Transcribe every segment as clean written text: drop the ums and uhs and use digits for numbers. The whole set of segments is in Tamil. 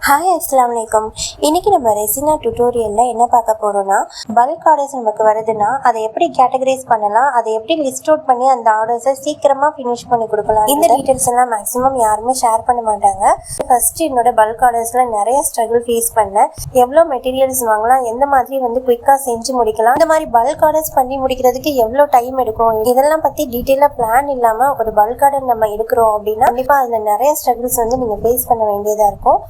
ஹாய் அஸ்ஸலாமு அலைக்கும். இன்னைக்கு நம்ம ரெசினா டியூட்டோரியல்ல என்ன பார்க்க போறோம்னா, பல்க் ஆர்டர்ஸ் நமக்கு வருதுன்னா அதை எப்படி கேட்டகரைஸ் பண்ணலாம், அதை எப்படி லிஸ்ட் அவுட் பண்ணி அந்த ஆர்டர்ஸை சீக்கிரமா ஃபினிஷ் பண்ணி கொடுக்கலாம். இந்த டீடைல்ஸ் எல்லாம் மேக்ஸிமம் யாருமே ஷேர் பண்ண மாட்டாங்க. ஃபர்ஸ்ட் என்னோட பல்க் ஆர்டர்ஸ்ல நிறைய ஸ்ட்ரகிள் ஃபேஸ் பண்ணேன். எவ்வளோ மெட்டீரியல்ஸ் வாங்கலாம், எந்த மாதிரி குயிக்கா செஞ்சு முடிக்கலாம், இந்த மாதிரி பல்க் ஆர்டர்ஸ் பண்ணி முடிக்கிறதுக்கு எவ்வளோ டைம் எடுக்கும், இதெல்லாம் பத்தி டீட்டெயிலா பிளான் இல்லாம ஒரு பல்க் ஆர்டர் நம்ம எடுக்கிறோம் அப்படின்னா கண்டிப்பா அதுல நிறைய ஸ்ட்ரகிள்ஸ் நீங்க ஃபேஸ் பண்ண வேண்டியதா இருக்கும்.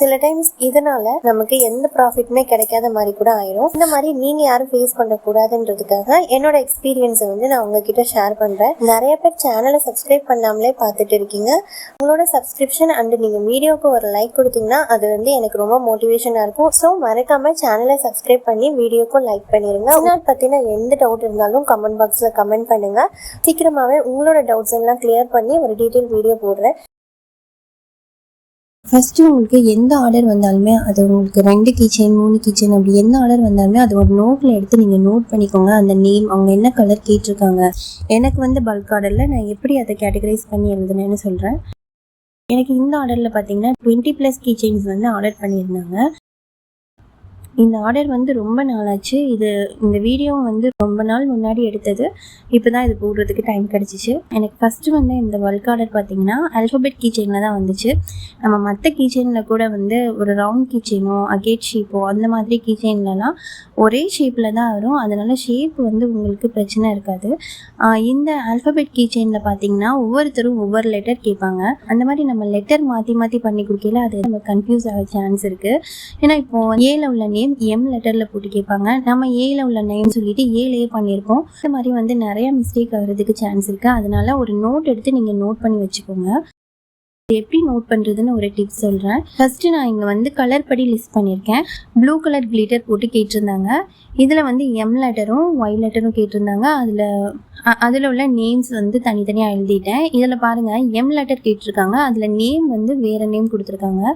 சில டைம்ஸ் இதனால நமக்கு எந்த ப்ராஃபிட்டுமே கிடைக்காத மாதிரி கூட ஆயிரும். இந்த மாதிரி நீங்க யாரும் ஃபேஸ் பண்ணக்கூடாதுன்றதுக்காக என்னோட எக்ஸ்பீரியன்ஸை நான் உங்ககிட்ட ஷேர் பண்றேன். நிறைய பேர் சேனலை சப்ஸ்கிரைப் பண்ணாமலே பார்த்துட்டு இருக்கீங்க. உங்களோட சப்ஸ்கிரிப்ஷன் அண்ட் நீங்க வீடியோக்கு ஒரு லைக் கொடுத்தீங்கன்னா அது எனக்கு ரொம்ப மோட்டிவேஷனா இருக்கும். ஸோ மறக்காம சேனலை சப்ஸ்கிரைப் பண்ணி வீடியோக்கும் லைக் பண்ணிருங்க. இதனால பத்தின எந்த டவுட் இருந்தாலும் கமெண்ட் பாக்ஸ்ல கமெண்ட் பண்ணுங்க. சீக்கிரமாவே உங்களோட டவுட்ஸ் எல்லாம் கிளியர் பண்ணி ஒரு டீட்டெயில் வீடியோ போடுறேன். ஃபஸ்ட்டு உங்களுக்கு எந்த ஆர்டர் வந்தாலுமே அது உங்களுக்கு 2 கீச்செயின் 3 கீச்செயின் அப்படி எந்த ஆர்டர் வந்தாலுமே அது ஒரு நோட்டில் எடுத்து நீங்கள் நோட் பண்ணிக்கோங்க. அந்த நேம், அவங்க என்ன கலர் கேட்டிருக்காங்க. எனக்கு பல்க் ஆர்டரில் நான் எப்படி அதை கேட்டகரைஸ் பண்ணி எழுதுனேன்னு சொல்கிறேன். எனக்கு இந்த ஆர்டரில் பார்த்தீங்கன்னா 20+ கீச்செயின்ஸ் ஆர்டர் பண்ணியிருந்தாங்க. இந்த ஆர்டர் ரொம்ப நாளாச்சு. இந்த வீடியோ ரொம்ப நாள் முன்னாடி எடுத்தது. இப்போ தான் இது போடுறதுக்கு டைம் கிடச்சிச்சு. எனக்கு ஃபஸ்ட்டு இந்த பல்க் ஆர்டர் பார்த்தீங்கன்னா ஆல்ஃபபெட் கீச்செயினில் தான் வந்துச்சு. நம்ம மற்ற கீச்செயினில் கூட ஒரு ரவுண்ட் கீச்செயினோ அகேட் ஷேப்போ அந்த மாதிரி கீச்செயின்லலாம் ஒரே ஷேப்பில் தான் வரும். அதனால் ஷேப் உங்களுக்கு பிரச்சனை இருக்காது. இந்த ஆல்ஃபபெட் கீச்செயினில் பார்த்தீங்கன்னா ஒவ்வொருத்தரும் ஒவ்வொரு லெட்டர் கேட்பாங்க. அந்த மாதிரி நம்ம லெட்டர் மாற்றி மாற்றி பண்ணி கொடுக்கல அது நம்ம கன்ஃபியூஸ் ஆக சான்ஸ் இருக்குது. ஏன்னா இப்போது ஏல உள்ள நேம் எம் லெட்டரில் போட்டு கேட்பாங்க. நம்ம ஏல உள்ள நேம் சொல்லிட்டு ஏலையே பண்ணியிருக்கோம். இந்த மாதிரி நிறைய மிஸ்டேக் ஆகிறதுக்கு சான்ஸ் இருக்குது. அதனால ஒரு நோட் எடுத்து நீங்கள் நோட் பண்ணி வச்சுக்கோங்க. எப்படி நோட் பண்ணுறதுன்னு ஒரு டிப்ஸ் சொல்கிறேன். ஃபஸ்ட்டு நான் இங்கே கலர் படி லிஸ்ட் பண்ணியிருக்கேன். ப்ளூ கலர் கிளிட்டர் போட்டு கேட்டிருந்தாங்க. இதில் எம் லெட்டரும் ஒய் லெட்டரும் கேட்டிருந்தாங்க. அதில் உள்ள நேம்ஸ் தனித்தனியாக எழுதிட்டேன். இதில் பாருங்கள், எம் லெட்டர் கேட்டிருக்காங்க, அதில் நேம் வேறு நேம் கொடுத்துருக்காங்க.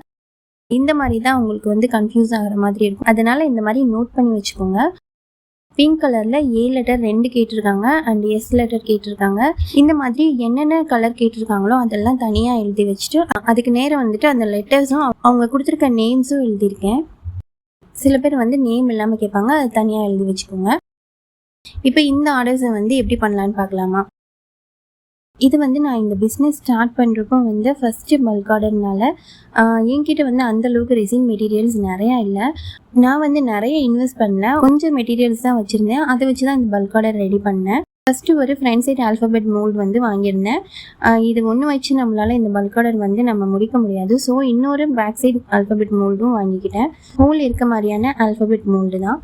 இந்த மாதிரி தான் உங்களுக்கு கன்ஃபியூஸ் ஆகிற மாதிரி இருக்கும். அதனால் இந்த மாதிரி நோட் பண்ணி வச்சுக்கோங்க. பிங்க் கலரில் ஏ லெட்டர் 2 கேட்டிருக்காங்க அண்ட் எஸ் லெட்டர் கேட்டிருக்காங்க. இந்த மாதிரி என்னென்ன கலர் கேட்டிருக்காங்களோ அதெல்லாம் தனியாக எழுதி வச்சுட்டு அதுக்கு நேரம் அந்த லெட்டர்ஸும் அவங்க கொடுத்துருக்க நேம்ஸும் எழுதியிருக்கேன். சில பேர் நேம் இல்லாமல் கேட்பாங்க, அது தனியாக எழுதி வச்சுக்கோங்க. இப்போ இந்த ஆர்டர்ஸை எப்படி பண்ணலான்னு பார்க்கலாமா? இது நான் இந்த பிஸ்னஸ் ஸ்டார்ட் பண்ணுறப்போ ஃபஸ்ட்டு பல்க் ஆர்டர்னால என்கிட்ட அந்தளவுக்கு ரெசின் மெட்டீரியல்ஸ் நிறையா இல்லை. நான் நிறைய இன்வெஸ்ட் பண்ணல, கொஞ்சம் மெட்டீரியல்ஸ் தான் வச்சுருந்தேன். அதை வச்சு தான் இந்த பல்க் ஆர்டர் ரெடி பண்ணேன். ஃபஸ்ட்டு ஒரு ஃப்ரண்ட் சைட் ஆல்ஃபபெட் மோல்டு வாங்கியிருந்தேன். இது ஒன்று வச்சு நம்மளால் இந்த பல்க் ஆர்டர் நம்ம முடிக்க முடியாது. ஸோ இன்னொரு பேக் சைட் ஆல்ஃபபெட் மோல்டும் வாங்கிக்கிட்டேன். ஹோல் இருக்க மாதிரியான ஆல்ஃபபெட் மோல்டு தான்.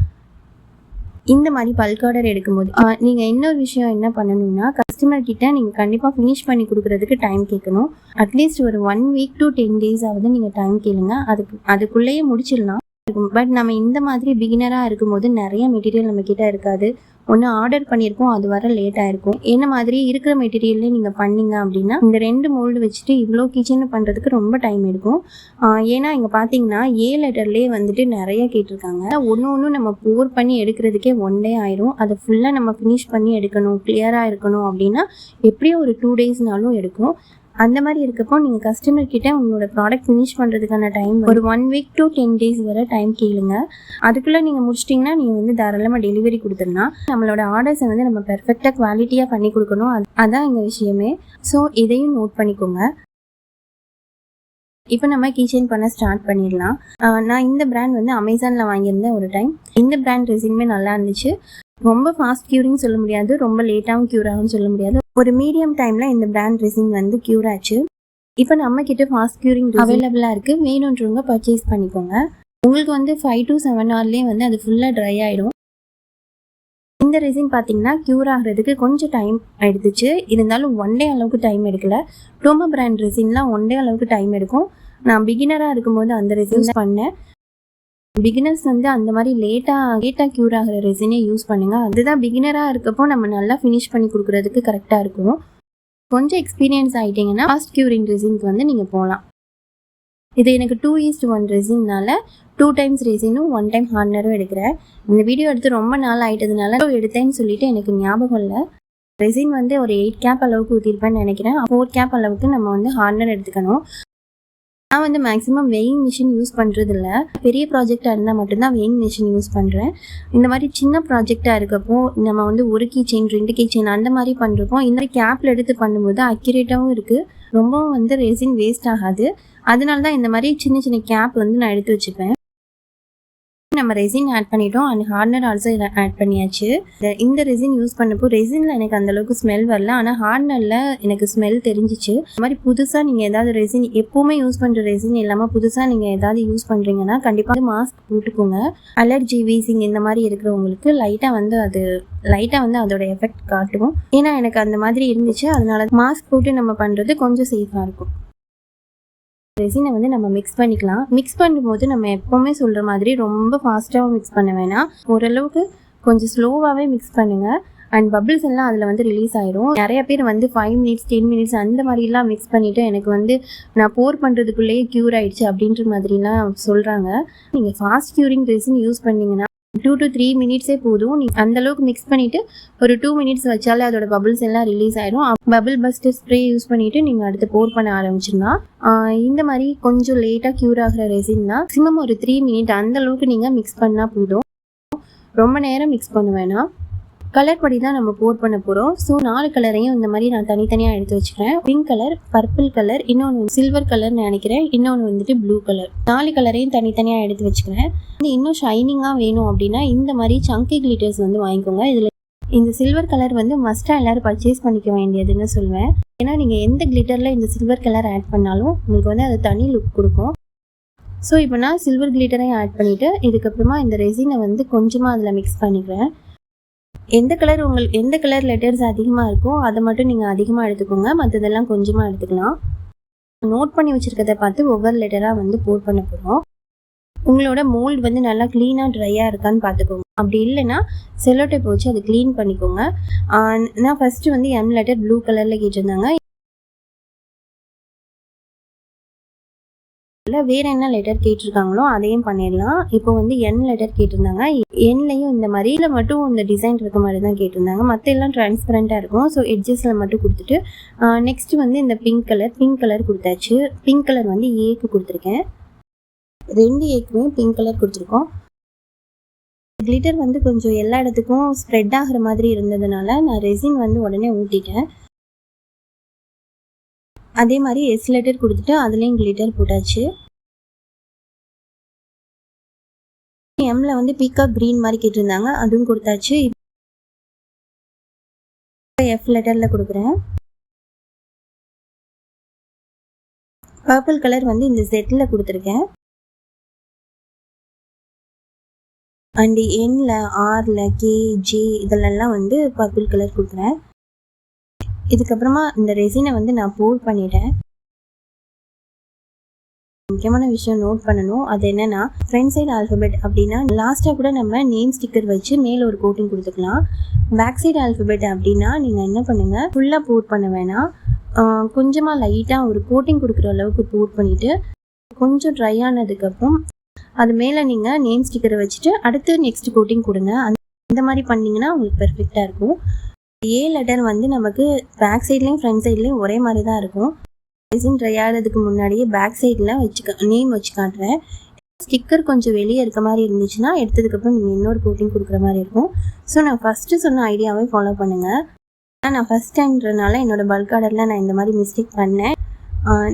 இந்த மாதிரி பல்க் ஆர்டர் எடுக்கும்போது நீங்கள் இன்னொரு விஷயம் என்ன பண்ணணும்னா, கஸ்டமர் கிட்ட நீங்கள் கண்டிப்பாக ஃபினிஷ் பண்ணி கொடுக்குறதுக்கு டைம் கேட்கணும். அட்லீஸ்ட் ஒரு 1 வீக் to 10 days ஆகுது நீங்கள் டைம் கேளுங்க. அதுக்குள்ளேயே முடிச்சிடலாம். பட் நம்ம இந்த மாதிரி பிகினராக இருக்கும்போது நிறைய மெட்டீரியல் நம்மக்கிட்ட இருக்காது. ஒன்று ஆர்டர் பண்ணியிருக்கோம், அது வர லேட் ஆகிருக்கும். என்ன மாதிரி இருக்கிற மெட்டீரியல்லே நீங்கள் பண்ணிங்க அப்படின்னா இந்த 2 மோல்டு வச்சுட்டு இவ்வளோ கிச்சன் பண்ணுறதுக்கு ரொம்ப டைம் எடுக்கும். ஏன்னா இங்கே பார்த்தீங்கன்னா ஏ லெட்டர்லேயே நிறைய கேட்டிருக்காங்க. ஒன்று நம்ம போர் பண்ணி எடுக்கிறதுக்கே 1 day ஆயிரும். அதை ஃபுல்லாக நம்ம ஃபினிஷ் பண்ணி எடுக்கணும், கிளியராக இருக்கணும் அப்படின்னா எப்படியும் ஒரு 2 daysனாலும் எடுக்கும். அந்த மாதிரி இருக்கப்போ நீங்கள் கஸ்டமர் கிட்ட உங்களோட ப்ராடக்ட் ஃபினிஷ் பண்ணுறதுக்கான டைம் ஒரு 1 week to 10 days வரை டைம் கேளுங்க. அதுக்குள்ளே நீங்கள் முடிச்சிட்டிங்கன்னா நீங்கள் தாராளமாக டெலிவரி கொடுத்துடலாம். நம்மளோட ஆர்டர்ஸை நம்ம பெர்ஃபெக்டாக குவாலிட்டியாக பண்ணி கொடுக்கணும். அதான் எங்கள் விஷயமே. ஸோ இதையும் நோட் பண்ணிக்கோங்க. இப்போ நம்ம கீச்செயின் பண்ண ஸ்டார்ட் பண்ணிடலாம். நான் இந்த பிராண்ட் அமேசானில் வாங்கியிருந்தேன் ஒரு டைம். இந்த பிராண்ட் ரெசினுமே நல்லா இருந்துச்சு. ரொம்ப ஃபாஸ்ட் க்யூரிங் சொல்ல முடியாது, ரொம்ப லேட்டாகவும் க்யூர் ஆகும்னு சொல்ல முடியாது. ஒரு மீடியம் டைமில் இந்த பிராண்ட் ரெசின் க்யூர் ஆச்சு. இப்போ நம்மக்கிட்ட ஃபாஸ்ட் க்யூரிங் அவைலபிளாக இருக்குது. வேணுன்றவங்க பர்ச்சேஸ் பண்ணிக்கோங்க. உங்களுக்கு 5 to 7 hourலேயே அது ஃபுல்லாக ட்ரை ஆகிடும். இந்த ரெசின் பார்த்தீங்கன்னா க்யூர் ஆகிறதுக்கு கொஞ்சம் டைம் எடுத்துச்சு. இருந்தாலும் 1 day அளவுக்கு டைம் எடுக்கல. டோமோ பிராண்ட் ரெசின்லாம் 1 day அளவுக்கு டைம் எடுக்கும். நான் பிகினராக இருக்கும்போது அந்த ரெசின் பண்ணேன். பிகினர்ஸ் அந்த மாதிரி லேட்டாக க்யூர் ஆகிற ரெசினே யூஸ் பண்ணுங்கள். அதுதான் பிகினராக இருக்கப்போ நம்ம நல்லா ஃபினிஷ் பண்ணி கொடுக்குறதுக்கு கரெக்டாக இருக்கும். கொஞ்சம் எக்ஸ்பீரியன்ஸ் ஆகிட்டிங்கன்னா ஃபாஸ்ட் க்யூரிங் ரெசினுக்கு நீங்கள் போகலாம். இது எனக்கு 2:1 ரெசின்னால 2 times ரெசினும் 1 time ஹார்ட்னரும் எடுக்கிறேன். இந்த வீடியோ எடுத்து ரொம்ப நாள் ஆகிட்டதுனால எடுத்தேன்னு சொல்லிட்டு எனக்கு ஞாபகம் இல்லை. ரெசின் ஒரு 8 cap அளவுக்கு ஊற்றிருப்பேன்னு நினைக்கிறேன். 4 cap அளவுக்கு நம்ம ஹார்ட்னர் எடுத்துக்கணும். நான் வந்து மேக்ஸிமம் வெயிங் மிஷின் யூஸ் பண்ணுறதில்ல. பெரிய ப்ராஜெக்டாக இருந்தால் மட்டும்தான் வெயிங் மிஷின் யூஸ் பண்ணுறேன். இந்த மாதிரி சின்ன ப்ராஜெக்டாக இருக்கப்போ நம்ம வந்து 1 கீ செயின் 2 கீ செயின் அந்த மாதிரி பண்ணுறப்போ இந்த மாதிரி கேப்பில் எடுத்து பண்ணும்போது அக்யூரேட்டாகவும் இருக்குது, ரொம்பவும் வந்து ரெசின் வேஸ்ட் ஆகாது. அதனால தான் இந்த மாதிரி சின்ன சின்ன கேப் வந்து நான் எடுத்து வச்சுப்பேன். நம்ம ரெசின் ஆட் பண்ணிட்டோம் அண்ட் ஹார்ட்னர் ஆல்சோ ஆட் பண்ணியாச்சு. இந்த ரெசின் யூஸ் பண்ணப்போ ரெசினில் எனக்கு அந்தளவுக்கு ஸ்மெல் வரல, ஆனால் ஹார்ட்னரில் எனக்கு ஸ்மெல் தெரிஞ்சிச்சு. இந்த மாதிரி புதுசாக நீங்கள் ஏதாவது ரெசின் எப்போவுமே யூஸ் பண்ணுற ரெசின் இல்லாமல் புதுசாக நீங்கள் ஏதாவது யூஸ் பண்ணுறீங்கன்னா கண்டிப்பாக மாஸ்க் போட்டுக்கோங்க. அலர்ஜி வீசிங் இந்த மாதிரி இருக்கிறவங்களுக்கு லைட்டாக வந்து அதோட எஃபெக்ட் காட்டும். ஏன்னா எனக்கு அந்த மாதிரி இருந்துச்சு, அதனால மாஸ்க் போட்டு நம்ம பண்ணுறது கொஞ்சம் சேஃபாக இருக்கும். ரெசினை வந்து நம்ம மிக்ஸ் பண்ணிக்கலாம். மிக்ஸ் பண்ணும்போது நம்ம எப்போவுமே சொல்கிற மாதிரி ரொம்ப ஃபாஸ்ட்டாகவும் மிக்ஸ் பண்ண வேணாம், ஓரளவுக்கு கொஞ்சம் ஸ்லோவாகவே மிக்ஸ் பண்ணுங்கள். அண்ட் பபிள்ஸ் எல்லாம் அதில் வந்து ரிலீஸ் ஆயிரும். நிறைய பேர் வந்து 5 மினிட்ஸ் 10 மினிட்ஸ் அந்த மாதிரிலாம் மிக்ஸ் பண்ணிவிட்டு எனக்கு வந்து நான் போர் பண்ணுறதுக்குள்ளேயே க்யூர் ஆகிடுச்சு அப்படின்ற மாதிரிலாம் சொல்கிறாங்க. நீங்கள் ஃபாஸ்ட் க்யூரிங் ரெசின் யூஸ் பண்ணிங்கன்னா 2 to 3 மினிட்ஸே போதும். நீங்கள் அந்தளவுக்கு மிக்ஸ் பண்ணிவிட்டு ஒரு 2 மினிட்ஸ் வச்சாலே அதோட பபிள்ஸ் எல்லாம் ரிலீஸ் ஆயிரும். பபிள் பஸ்டர் ஸ்ப்ரே யூஸ் பண்ணிவிட்டு நீங்கள் அடுத்து போர் பண்ண ஆரம்பிச்சிடலாம். இந்த மாதிரி கொஞ்சம் லேட்டாக க்யூர் ஆகிற ரெசின்னா மேக்ஸிமம் ஒரு 3 மினிட் அந்தளவுக்கு நீங்கள் மிக்ஸ் பண்ணால் போதும், ரொம்ப நேரம் மிக்ஸ் பண்ண வேணாம். கலர் படி தான் நம்ம போர் பண்ண போகிறோம். ஸோ 4 கலரையும் இந்த மாதிரி நான் தனித்தனியாக எடுத்து வச்சுக்கிறேன். பிங்க் கலர், பர்பிள் கலர், இன்னொன்று சில்வர் கலர்னு நினைக்கிறேன், இன்னொன்று வந்துட்டு ப்ளூ கலர். 4 கலரையும் தனித்தனியாக எடுத்து வச்சுக்கிறேன். இன்னும் ஷைனிங்காக வேணும் அப்படின்னா இந்த மாதிரி சங்கி கிளிட்டர்ஸ் வந்து வாங்கிக்கோங்க. இதில் இந்த சில்வர் கலர் வந்து மஸ்ட்டாக எல்லோரும் பர்ச்சேஸ் பண்ணிக்க வேண்டியதுன்னு சொல்வேன். ஏன்னா நீங்கள் எந்த கிளிட்டரில் இந்த சில்வர் கலர் ஆட் பண்ணாலும் உங்களுக்கு வந்து அது தனி லுக் கொடுக்கும். ஸோ இப்போ நான் சில்வர் கிளிட்டரையும் ஆட் பண்ணிவிட்டு இதுக்கப்புறமா இந்த ரெசினை வந்து கொஞ்சமாக அதில் மிக்ஸ் பண்ணிக்கிறேன். எந்த கலர் லெட்டர்ஸ் அதிகமாக இருக்கோ அதை மட்டும் நீங்கள் அதிகமாக எடுத்துக்கோங்க, மற்றதெல்லாம் கொஞ்சமாக எடுத்துக்கலாம். நோட் பண்ணி வச்சுருக்கதை பார்த்து ஒவ்வொரு லெட்டராக வந்து போர் பண்ண போகிறோம். உங்களோட மோல்டு வந்து நல்லா க்ளீனாக ட்ரையாக இருக்கான்னு பார்த்துக்கோங்க. அப்படி இல்லைன்னா செல்லோ டேப் வச்சு அதை க்ளீன் பண்ணிக்கோங்க. நான் ஃபஸ்ட்டு வந்து M லெட்டர் ப்ளூ கலரில் கேட்டிருந்தாங்க, இல்லை வேறு என்ன லெட்டர் கேட்டிருக்காங்களோ அதையும் பண்ணிடலாம். இப்போ வந்து N லெட்டர் கேட்டிருந்தாங்க, என்லையும் இந்த மாதிரி இதில் மட்டும் இந்த டிசைன் இருக்க மாதிரி தான் கேட்டிருந்தாங்க, மற்ற எல்லாம் டிரான்ஸ்பரண்ட்டாக இருக்கும். ஸோ எட்ஜஸில் மட்டும் கொடுத்துட்டு நெக்ஸ்ட்டு வந்து இந்த பிங்க் கலர் கொடுத்தாச்சு. பிங்க் கலர் வந்து ஏக்கு கொடுத்துருக்கேன், 2 ஏக்குமே பிங்க் கலர் கொடுத்துருக்கோம். கிளிட்டர் வந்து கொஞ்சம் எல்லா இடத்துக்கும் ஸ்ப்ரெட் ஆகிற மாதிரி இருந்ததுனால நான் ரெசின் வந்து உடனே ஊற்றிட்டேன். அதே மாதிரி S லெட்டர் கொடுத்துட்டு அதுலேயும் கிளிட்டர் போட்டாச்சு. Mல வந்து பீகாக் க்ரீன் மாதிரி கேட்டிருந்தாங்க, அதுவும் கொடுத்தாச்சு. F லெட்டரில் கொடுக்குறேன். பர்பிள் கலர் வந்து இந்த செட்டில் கொடுத்துருக்கேன். அண்ட் Nல Rல K J இதெல்லாம் வந்து பர்பிள் கலர் கொடுக்குறேன். இதுக்கப்புறமா இந்த ரெசினை வந்து நான் போர் பண்ணிட்டேன். முக்கியமான விஷயம் நோட் பண்ணணும், அது என்னன்னா ஃப்ரண்ட் சைடு ஆல்ஃபபெட் அப்படின்னா லாஸ்ட்டாக கூட நம்ம நேம் ஸ்டிக்கர் வச்சு மேலே ஒரு கோட்டிங் கொடுத்துக்கலாம். பேக் சைடு ஆல்ஃபபெட் அப்படின்னா நீங்கள் என்ன பண்ணுங்கள், ஃபுல்லாக போர் பண்ண வேணாம், கொஞ்சமாக லைட்டாக ஒரு கோட்டிங் கொடுக்குற அளவுக்கு போர் பண்ணிவிட்டு கொஞ்சம் ட்ரை ஆனதுக்கப்புறம் அது மேலே நீங்கள் நேம் ஸ்டிக்கரை வச்சுட்டு அடுத்து நெக்ஸ்ட் கோட்டிங் கொடுங்க. அந்த மாதிரி பண்ணிங்கன்னா உங்களுக்கு பெர்ஃபெக்டாக இருக்கும். A லெட்டர் வந்து நமக்கு பேக் சைட்லேயும் ஃப்ரண்ட் சைட்லேயும் ஒரே மாதிரி தான் இருக்கும். ரெசின் ட்ரை ஆகிறதுக்கு முன்னாடியே பேக் சைடில் நேம் வச்சு காட்டுறேன். ஸ்டிக்கர் கொஞ்சம் வெளியே இருக்க மாதிரி இருந்துச்சுன்னா எடுத்ததுக்கப்புறம் நீங்கள் இன்னொரு கோட்டிங் கொடுக்குற மாதிரி இருக்கும். ஸோ நான் ஃபஸ்ட்டு சொன்ன ஐடியாவே ஃபாலோ பண்ணுங்கள். நான் ஃபஸ்ட் டைம்ன்றனால என்னோடய பல்க் ஆர்டரில் நான் இந்த மாதிரி மிஸ்டேக் பண்ணேன்.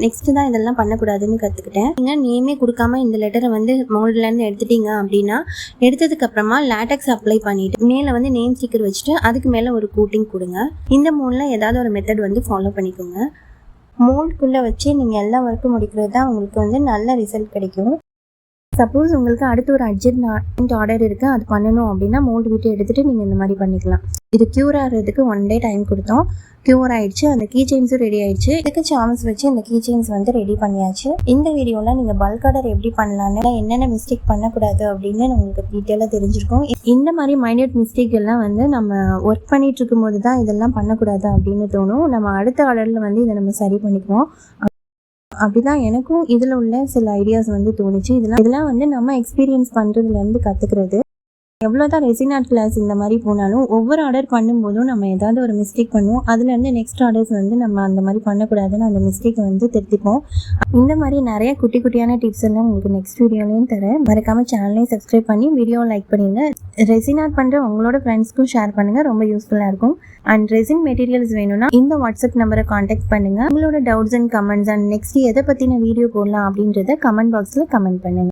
நெக்ஸ்ட்டு தான் இதெல்லாம் பண்ணக்கூடாதுன்னு கற்றுக்கிட்டேன். நீங்கள் நேமே கொடுக்காம இந்த லெட்டரை வந்து மோல்ட்லேருந்து எடுத்துட்டீங்க அப்படின்னா எடுத்ததுக்கப்புறமா லேட்டக்ஸ் அப்ளை பண்ணிவிட்டு மேலே வந்து நேம் ஸ்டிக்கர் வச்சுட்டு அதுக்கு மேலே ஒரு கோட்டிங் கொடுங்க. இந்த மோல்டில் ஏதாவது ஒரு மெத்தட் வந்து ஃபாலோ பண்ணிக்கோங்க. மோல்டுக்குள்ளே வச்சு நீங்கள் எல்லா ஒர்க்கும் முடிக்கிறது தான் உங்களுக்கு வந்து நல்ல ரிசல்ட் கிடைக்கும். சப்போஸ் உங்களுக்கு அடுத்து ஒரு அர்ஜென்ட் ஆர்டர் இருக்குது, அது பண்ணணும் அப்படின்னா மோல்டு விட்டு எடுத்துகிட்டு நீங்கள் இந்த மாதிரி பண்ணிக்கலாம். இது க்யூர் ஆகிறதுக்கு 1 டே டைம் கொடுத்தோம், க்யூர் ஆகிடுச்சு. அந்த கீ செயின்ஸும் ரெடி ஆகிடுச்சு. இதுக்கு சார்ம்ஸ் வச்சு இந்த கீ செயின்ஸ் வந்து ரெடி பண்ணியாச்சு. இந்த வீடியோவில் நீங்கள் பல்க் ஆர்டர் எப்படி பண்ணலான்னு என்னென்ன மிஸ்டேக் பண்ணக்கூடாது அப்படின்னு உங்களுக்கு டீட்டெயிலாக தெரிஞ்சிருக்கும். இந்த மாதிரி மைன்யூட் மிஸ்டேக் எல்லாம் வந்து நம்ம ஒர்க் பண்ணிட்டு இருக்கும் போது தான் இதெல்லாம் பண்ணக்கூடாது அப்படின்னு தோணும். நம்ம அடுத்த ஆர்டரில் வந்து இதை நம்ம சரி பண்ணிக்குவோம். அப்படிதான் எனக்கும் இதில் உள்ள சில ஐடியாஸ் வந்து தோணுச்சு. இதெல்லாம் வந்து நம்ம எக்ஸ்பீரியன்ஸ் பண்ணுறதுலேருந்து கற்றுக்கிறது. எவ்வளோதான் ரெசின் ஆர்ட் கிளாஸ் இந்த மாதிரி போனாலும் ஒவ்வொரு ஆர்டர் பண்ணும்போதும் நம்ம ஏதாவது ஒரு மிஸ்டேக் பண்ணுவோம். அதுலேருந்து நெக்ஸ்ட் ஆர்டர்ஸ் வந்து நம்ம அந்த மாதிரி பண்ணக்கூடாதுன்னு அந்த மிஸ்டேக்கை வந்து திருத்திப்போம். இந்த மாதிரி நிறைய குட்டி குட்டியான டிப்ஸ் எல்லாம் உங்களுக்கு நெக்ஸ்ட் வீடியோலையும் தரேன். மறக்காமல் சேனலையும் சப்ஸ்கிரைப் பண்ணி வீடியோ லைக் பண்ணிடுங்க. ரெசின் ஆர்ட் பண்ணுற உங்களோட ஃப்ரெண்ட்ஸ்க்கும் ஷேர் பண்ணுங்கள், ரொம்ப யூஸ்ஃபுல்லாக இருக்கும். அண்ட் ரெசின் மெட்டீரியல்ஸ் வேணும்னா இந்த வாட்ஸ்அப் நம்பரை காண்டாக்ட் பண்ணுங்கள். உங்களோட doubts and comments and next எதை பற்றின வீடியோ போடலாம் அப்படின்றத கமெண்ட் பாக்ஸில் கமெண்ட் பண்ணுங்கள்.